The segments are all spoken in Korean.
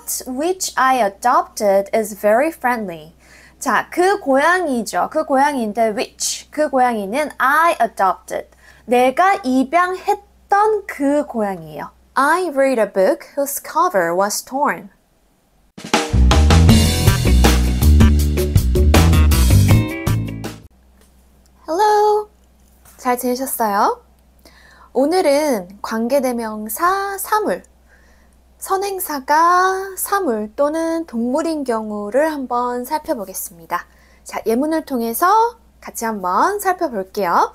cat which I adopted is very friendly. 자, 그 고양이죠. 그 고양이인데 which, 그 고양이는 I adopted. 내가 입양했던 그 고양이에요. I read a book whose cover was torn. Hello. 잘 지내셨어요? 오늘은 관계대명사 사물, 선행사가 사물 또는 동물인 경우를 한번 살펴보겠습니다. 자, 예문을 통해서 같이 한번 살펴볼게요.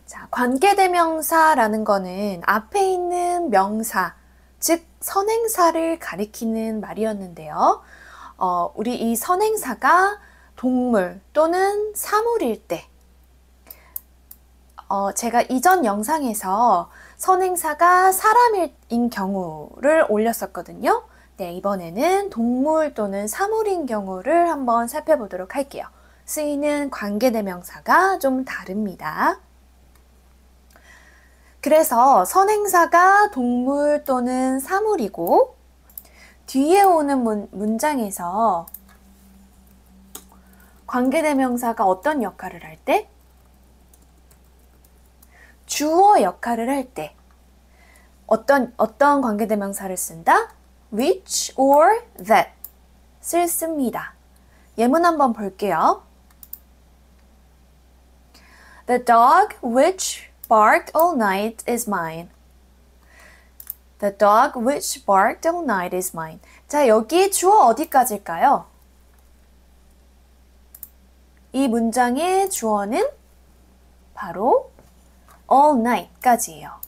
자, 관계대명사라는 거는 앞에 있는 명사, 즉 선행사를 가리키는 말이었는데요. 우리 이 선행사가 동물 또는 사물일 때 제가 이전 영상에서 선행사가 사람인 경우를 올렸었거든요. 네, 이번에는 동물 또는 사물인 경우를 한번 살펴보도록 할게요. 쓰이는 관계대명사가 좀 다릅니다. 그래서 선행사가 동물 또는 사물이고 뒤에 오는 문장에서 관계대명사가 어떤 역할을 할 때? 주어 역할을 할 때 어떤 관계대명사를 쓴다? which or that 씁니다. 예문 한번 볼게요. The dog which barked all night is mine. The dog which barked all night is mine. 자, 여기 주어 어디까지일까요? 이 문장의 주어는 바로 all night까지예요.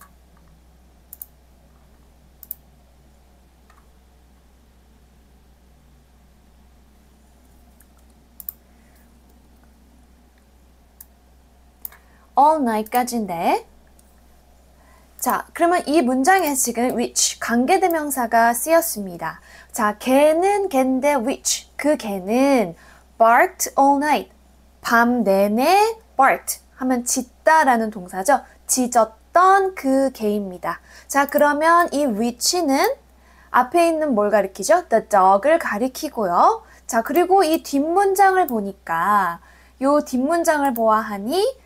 all night까지인데 자, 그러면 이 문장에 지금 which 관계대명사가 쓰였습니다. 자, 걔는 걘데 which 그 걔는 barked all night 밤 내내 barked 하면 짖다라는 동사죠. 짖었던 그 개입니다. 자, 그러면 이 which는 앞에 있는 뭘 가리키죠? The dog을 가리키고요. 자, 그리고 이 뒷문장을 보니까 이 뒷문장을 보아하니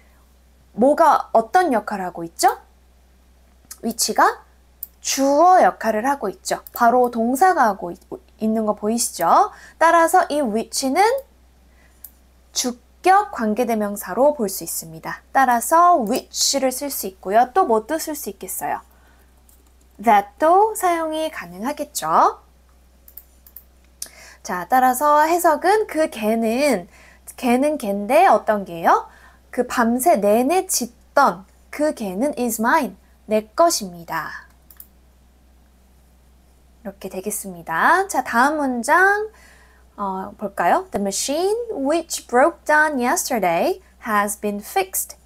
뭐가 어떤 역할을 하고 있죠? which가 주어 역할을 하고 있죠. 바로 동사가 하고 있는 거 보이시죠? 따라서 이 which는 주격 관계대명사로 볼 수 있습니다. 따라서 which를 쓸 수 있고요. 또 뭐도 쓸 수 있겠어요? that도 사용이 가능하겠죠. 자, 따라서 해석은 그 걔는 걔인데 어떤 개요? 그 밤새 내내 짖던 그 개는 is mine. 내 것입니다. 이렇게 되겠습니다. 자, 다음 문장 볼까요? The machine which broke down yesterday has been fixed.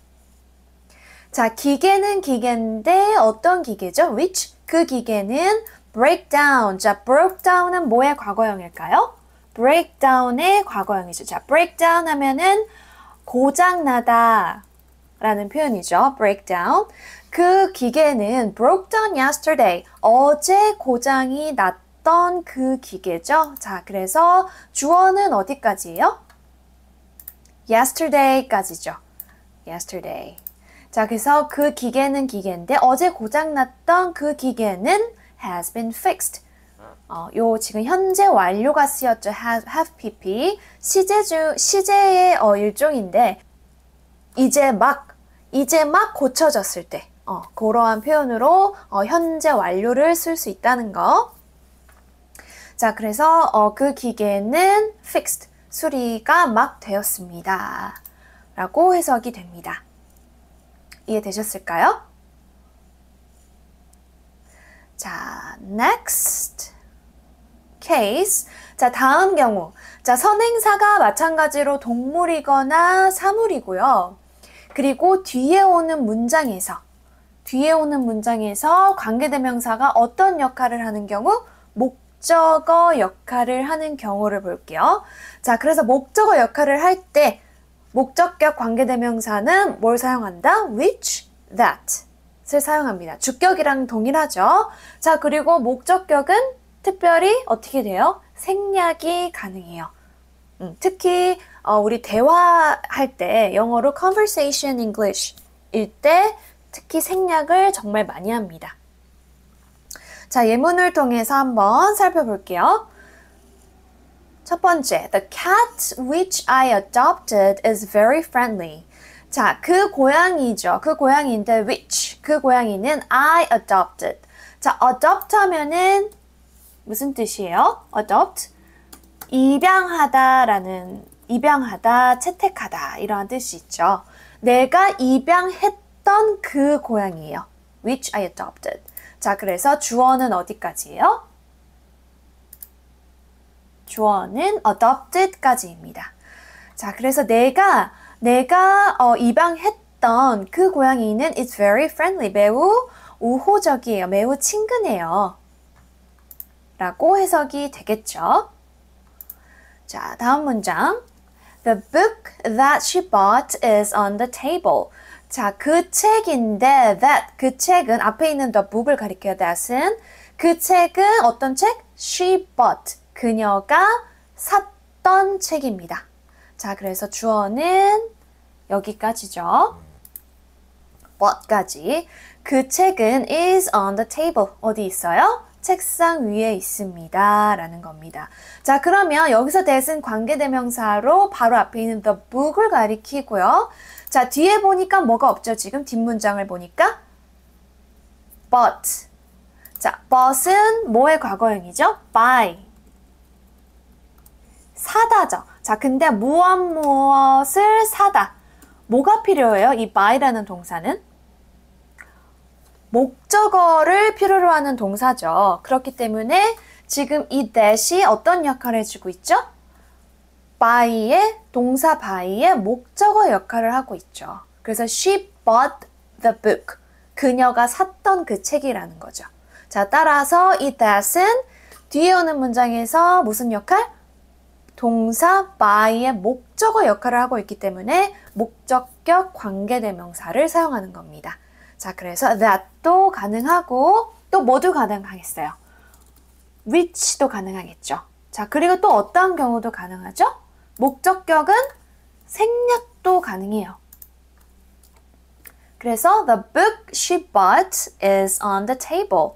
자, 기계는 기계인데 어떤 기계죠? which 그 기계는 break down. 자, broke down은 뭐의 과거형일까요? break down의 과거형이죠. 자, break down 하면은 고장나다 라는 표현이죠. break down. 그 기계는 broke down yesterday. 어제 고장이 났던 그 기계죠. 자, 그래서 주어는 어디까지예요? yesterday까지죠. yesterday. 자, 그래서 그 기계는 기계인데 어제 고장났던 그 기계는 has been fixed. 요 지금 현재 완료가 쓰였죠. have pp. 시제의 일종인데 이제 막 고쳐졌을 때 그러한 표현으로 현재 완료를 쓸 수 있다는 거. 자, 그래서 그 기계는 fixed, 수리가 막 되었습니다. 라고 해석이 됩니다. 이해되셨을까요? 자, next case. 자, 다음 경우. 자, 선행사가 마찬가지로 동물이거나 사물이고요. 그리고 뒤에 오는 문장에서 관계대명사가 어떤 역할을 하는 경우? 목적어 역할을 하는 경우를 볼게요. 자, 그래서 목적어 역할을 할 때 목적격 관계대명사는 뭘 사용한다? which, that 사용합니다. 주격이랑 동일하죠. 자, 그리고 목적격은 특별히 어떻게 돼요? 생략이 가능해요. 특히 우리 대화할 때 영어로 conversation English 일 때 특히 생략을 정말 많이 합니다. 자, 예문을 통해서 한번 살펴볼게요. 첫 번째, the cat which I adopted is very friendly. 자, 그 고양이죠. 그 고양이인데 which, 그 고양이는 I adopted. 자, adopt 하면은 무슨 뜻이에요? adopt? 입양하다, 채택하다 이러한 뜻이 있죠. 내가 입양했던 그 고양이에요. which I adopted. 자, 그래서 주어는 어디까지예요? 주어는 adopted까지입니다. 자, 그래서 내가 입양했던 그 고양이는 is very friendly. 매우 우호적이에요. 매우 친근해요. 라고 해석이 되겠죠. 자, 다음 문장. The book that she bought is on the table. 자, 그 책인데 that, 그 책은 앞에 있는 the book을 가리켜요. that은 그 책은 어떤 책? She bought. 그녀가 샀던 책입니다. 자, 그래서 주어는 여기까지죠. bought까지. 그 책은 is on the table. 어디 있어요? 책상 위에 있습니다. 라는 겁니다. 자, 그러면 여기서 that은 관계대명사로 바로 앞에 있는 the book을 가리키고요. 자, 뒤에 보니까 뭐가 없죠? 지금 뒷문장을 보니까 bought. 자, bought은 뭐의 과거형이죠? buy. 사다죠. 자, 근데 무엇을 사다. 뭐가 필요해요? 이 buy라는 동사는? 목적어를 필요로 하는 동사죠. 그렇기 때문에 지금 이 that이 어떤 역할을 해주고 있죠? 동사 buy의 목적어 역할을 하고 있죠. 그래서 she bought the book. 그녀가 샀던 그 책이라는 거죠. 자, 따라서 이 that은 뒤에 오는 문장에서 무슨 역할? 동사 buy의 목적어 역할을 하고 있기 때문에 목적격 관계대명사를 사용하는 겁니다. 자, 그래서 that도 가능하고 또 뭐도 가능하겠어요? which도 가능하겠죠. 자, 그리고 또 어떤 경우도 가능하죠? 목적격은 생략도 가능해요. 그래서 the book she bought is on the table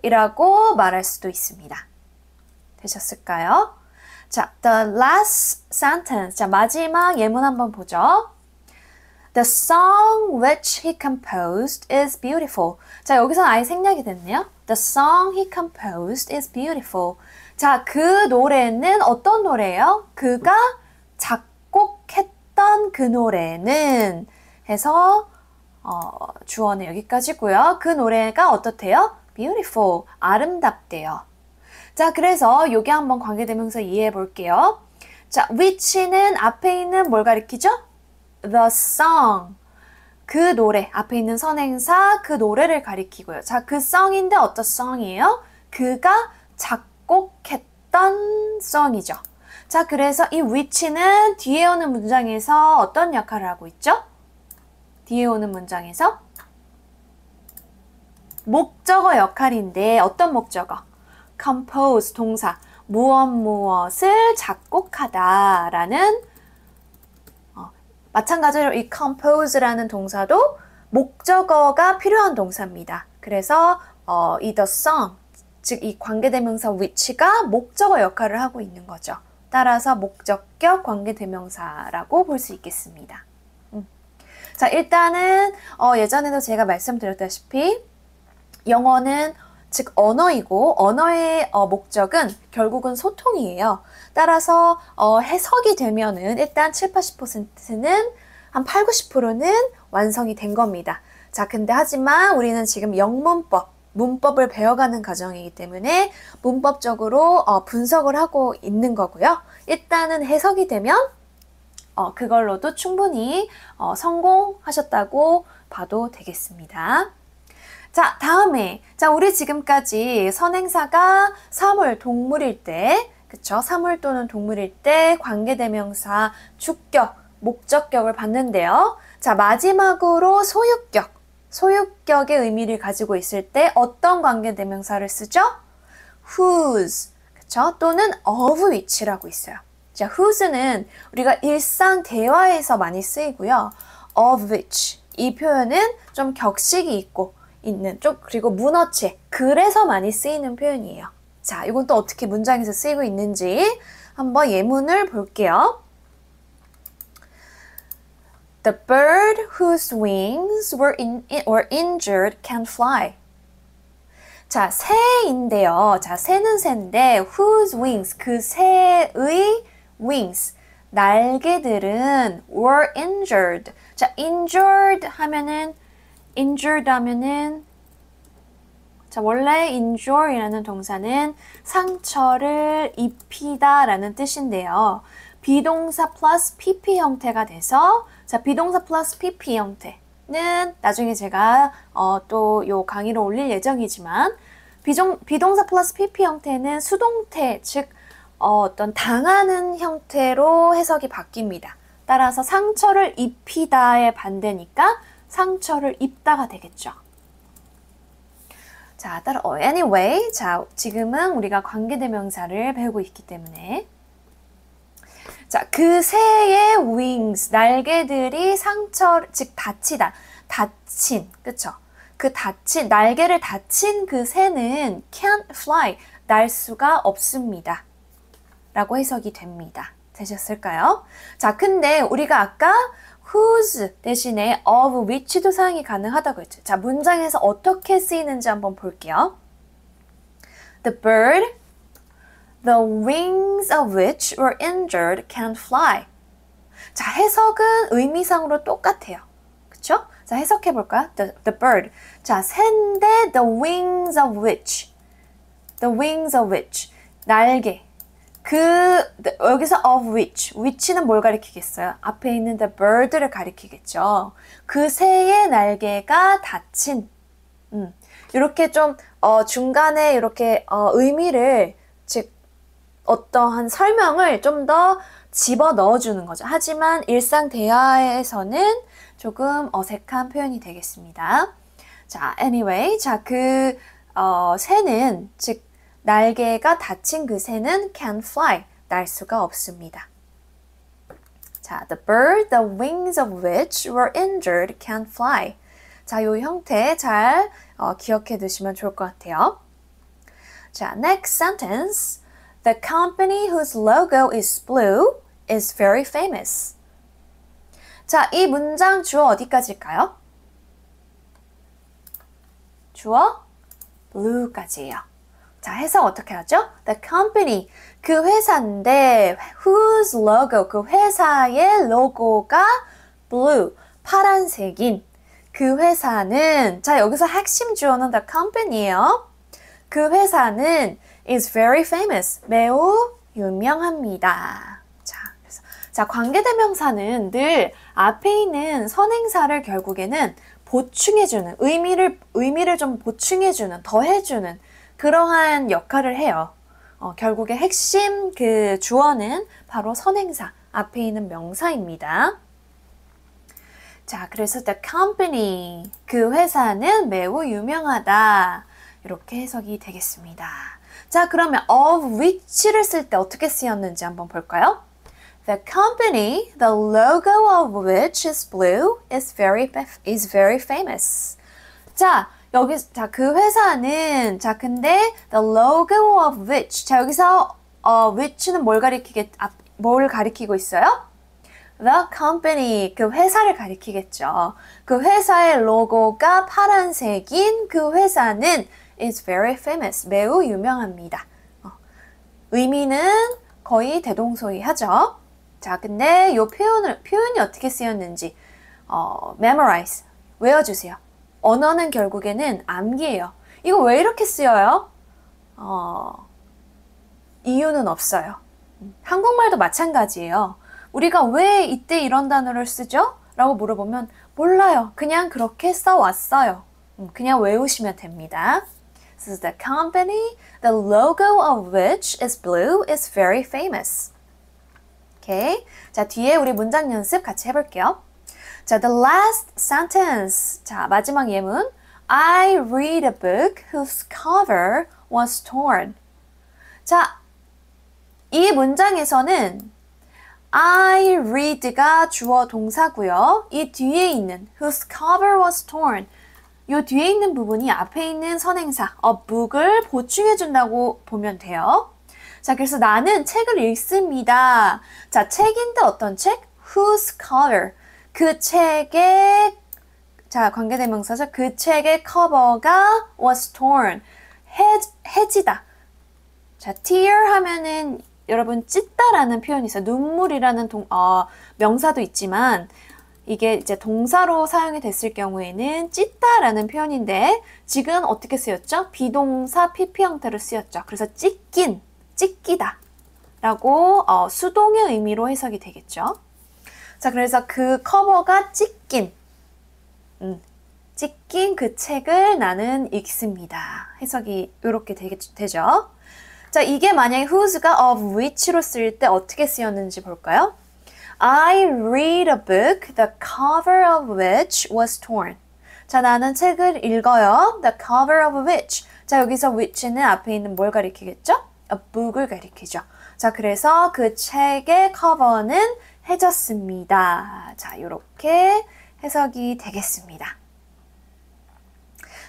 이라고 말할 수도 있습니다. 되셨을까요? 자, the last sentence. 자, 마지막 예문 한번 보죠. The song which he composed is beautiful. 자, 여기서는 아예 생략이 됐네요. The song he composed is beautiful. 자, 그 노래는 어떤 노래예요? 그가 작곡했던 그 노래는 해서 주어는 여기까지고요. 그 노래가 어떻대요? Beautiful. 아름답대요. 자, 그래서 요게 한번 관계대명사 이해해 볼게요. 자, which는 앞에 있는 뭘 가리키죠? The song. 그 노래, 앞에 있는 선행사, 그 노래를 가리키고요. 자, 그 song인데 어떤 song이에요? 그가 작곡했던 song이죠. 자, 그래서 이 which는 뒤에 오는 문장에서 어떤 역할을 하고 있죠? 뒤에 오는 문장에서 목적어 역할인데 어떤 목적어? compose, 동사. 무엇을 작곡하다 라는 마찬가지로 이 compose라는 동사도 목적어가 필요한 동사입니다. 그래서 이 the song, 즉 이 관계대명사 which가 목적어 역할을 하고 있는 거죠. 따라서 목적격 관계대명사라고 볼 수 있겠습니다. 자, 일단은 예전에도 제가 말씀드렸다시피 영어는 즉 언어이고 언어의 목적은 결국은 소통이에요. 따라서 해석이 되면은 일단 7, 80%는 한 8, 90%는 완성이 된 겁니다. 자, 근데 하지만 우리는 지금 문법을 배워가는 과정이기 때문에 문법적으로 분석을 하고 있는 거고요. 일단은 해석이 되면 그걸로도 충분히 성공하셨다고 봐도 되겠습니다. 자, 다음에 우리 지금까지 선행사가 사물, 동물일 때 그쵸? 사물 또는 동물일 때 관계대명사, 주격, 목적격을 봤는데요. 자, 마지막으로 소유격. 소유격의 의미를 가지고 있을 때 어떤 관계대명사를 쓰죠? whose, 그쵸? 또는 of which라고 있어요. 자, whose는 우리가 일상 대화에서 많이 쓰이고요. of which, 이 표현은 좀 격식이 있고 있는 좀 그리고 문어체, 그래서 많이 쓰이는 표현이에요. 자, 이건 또 어떻게 문장에서 쓰이고 있는지 한번 예문을 볼게요. The bird whose wings were injured can fly. 자, 새인데요. 자, 새는 새인데 whose wings, 그 새의 wings, 날개들은 were injured. 자, injured 하면은 자, 원래 injure이라는 동사는 상처를 입히다 라는 뜻인데요. 비동사 플러스 pp 형태가 돼서 자, 비동사 플러스 pp 형태는 나중에 제가 또 요 강의로 올릴 예정이지만 비동사 플러스 pp 형태는 수동태, 즉 어떤 당하는 형태로 해석이 바뀝니다. 따라서 상처를 입히다의 반대니까 상처를 입다가 되겠죠. 자, 따라 anyway, 자, 지금은 우리가 관계대명사를 배우고 있기 때문에 자, 그 새의 wings, 날개들이 즉 다치다, 다친, 그쵸? 날개를 다친 그 새는 can't fly, 날 수가 없습니다. 라고 해석이 됩니다. 되셨을까요? 자, 근데 우리가 아까 whose 대신에 of which도 사용이 가능하다고 했죠. 자, 문장에서 어떻게 쓰이는지 한번 볼게요. The bird, the wings of which were injured, can't fly. 자, 해석은 의미상으로 똑같아요. 그쵸? 자, 해석해 볼까요? The bird. 자, 새인데 the wings of which. The wings of which. 날개. 여기서 of which는 뭘 가리키겠어요? 앞에 있는 the bird를 가리키겠죠. 그 새의 날개가 닫힌. 이렇게 좀, 중간에 이렇게, 의미를, 즉, 어떠한 설명을 좀 더 집어 넣어주는 거죠. 하지만 일상 대화에서는 조금 어색한 표현이 되겠습니다. 자, anyway. 자, 새는, 즉, 날개가 닫힌 그 새는 can fly, 날 수가 없습니다. 자, the bird, the wings of which were injured, can fly. 자, 이 형태 잘 기억해 두시면 좋을 것 같아요. 자, next sentence. The company whose logo is blue is very famous. 자, 이 문장 주어 어디까지일까요? 주어 blue까지예요. 자, 해석 어떻게 하죠? The company, 그 회사인데 whose logo, 그 회사의 로고가 blue, 파란색인 그 회사는 자, 여기서 핵심 주어는 the company예요. 그 회사는 is very famous, 매우 유명합니다. 자, 관계대명사는 늘 앞에 있는 선행사를 결국에는 보충해주는, 의미를 좀 보충해주는, 더해주는 그러한 역할을 해요. 결국에 핵심 그 주어는 바로 선행사, 앞에 있는 명사입니다. 자, 그래서 the company, 그 회사는 매우 유명하다. 이렇게 해석이 되겠습니다. 자, 그러면 of which를 쓸 때 어떻게 쓰였는지 한번 볼까요? The company, the logo of which is blue, is very famous. 자, 그 회사는, 자, 근데 the logo of which, 자, 여기서 which는 뭘 가리키고 있어요? The company, 그 회사를 가리키겠죠. 그 회사의 로고가 파란색인 그 회사는 is very famous, 매우 유명합니다. 의미는 거의 대동소이하죠. 자, 근데 이 표현이 어떻게 쓰였는지 memorize, 외워주세요. 언어는 결국에는 암기예요. 이거 왜 이렇게 쓰여요? 이유는 없어요. 한국말도 마찬가지예요. 우리가 왜 이때 이런 단어를 쓰죠? 라고 물어보면 몰라요. 그냥 그렇게 써왔어요. 그냥 외우시면 됩니다. So the company, the logo of which is blue, is very famous. 오케이. 자, 뒤에 우리 문장 연습 같이 해볼게요. 자, the last sentence. 자, 마지막 예문. I read a book whose cover was torn. 자, 이 문장에서는 I read가 주어 동사고요. 이 뒤에 있는 whose cover was torn. 이 뒤에 있는 부분이 앞에 있는 선행사 a book을 보충해 준다고 보면 돼요. 자, 그래서 나는 책을 읽습니다. 자, 책인데 어떤 책? whose cover. 그 책의 자, 관계대명사죠. 그 책의 커버가 was torn. 해지다. 자, tear 하면은 여러분 찢다라는 표현이 있어요. 눈물이라는 명사도 있지만 이게 이제 동사로 사용이 됐을 경우에는 찢다라는 표현인데 지금 어떻게 쓰였죠? 비동사 PP 형태로 쓰였죠. 그래서 찢긴, 찢기다 라고 수동의 의미로 해석이 되겠죠. 자, 그래서 그 커버가 찢긴 그 책을 나는 읽습니다. 해석이 이렇게 되죠. 자, 이게 만약에 whose가 of which로 쓸 때 어떻게 쓰였는지 볼까요? I read a book, the cover of which was torn. 자, 나는 책을 읽어요. The cover of which. 자, 여기서 which는 앞에 있는 뭘 가리키겠죠? A book을 가리키죠. 자, 그래서 그 책의 커버는 해졌습니다. 자, 이렇게 해석이 되겠습니다.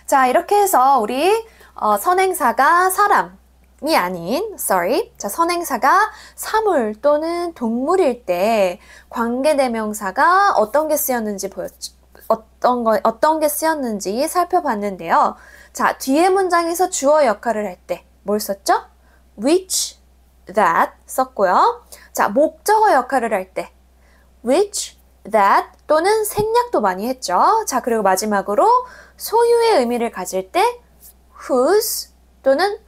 자, 이렇게 해서 우리 선행사가 사람이 아닌, 자, 선행사가 사물 또는 동물일 때 관계대명사가 어떤 게 쓰였는지 어떤 게 쓰였는지 살펴봤는데요. 자, 뒤에 문장에서 주어 역할을 할 때 뭘 썼죠? which, that 썼고요. 자, 목적어 역할을 할 때 which, that 또는 생략도 많이 했죠. 자, 그리고 마지막으로 소유의 의미를 가질 때 whose 또는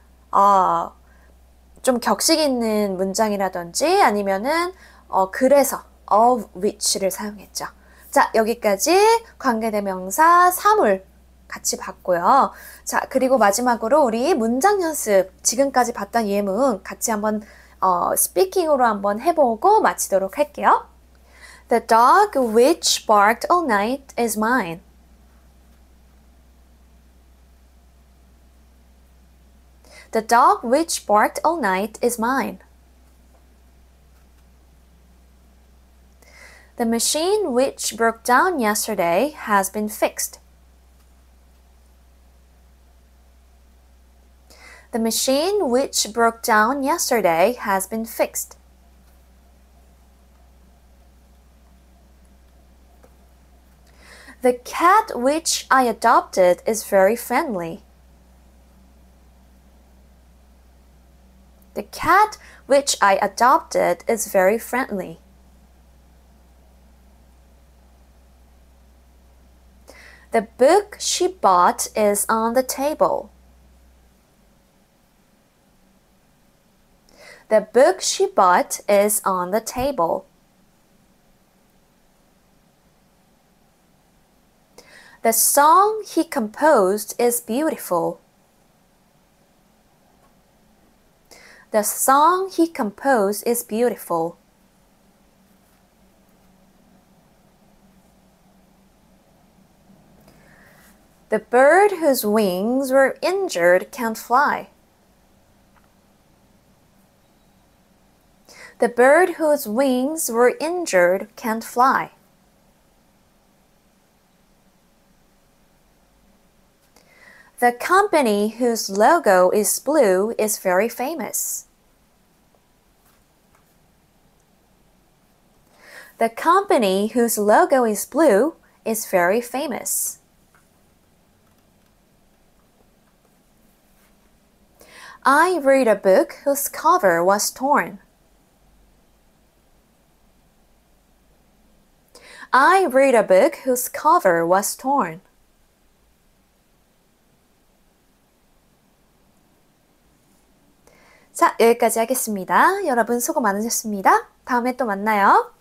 좀 격식 있는 문장이라든지 아니면은 그래서 of which를 사용했죠. 자, 여기까지 관계대명사 사물 같이 봤고요. 자, 그리고 마지막으로 우리 문장 연습 지금까지 봤던 예문 같이 한번 스피킹으로 한번 해보고 마치도록 할게요. The dog which barked all night is mine. The dog which barked all night is mine. The machine which broke down yesterday has been fixed. The machine which broke down yesterday has been fixed. The cat which I adopted is very friendly. The cat which I adopted is very friendly. The book she bought is on the table. The book she bought is on the table. The song he composed is beautiful. The song he composed is beautiful. The bird whose wings were injured can't fly. The bird whose wings were injured can't fly. The company whose logo is blue is very famous. The company whose logo is blue is very famous. I read a book whose cover was torn. I read a book whose cover was torn. 자, 여기까지 하겠습니다. 여러분 수고 많으셨습니다. 다음에 또 만나요.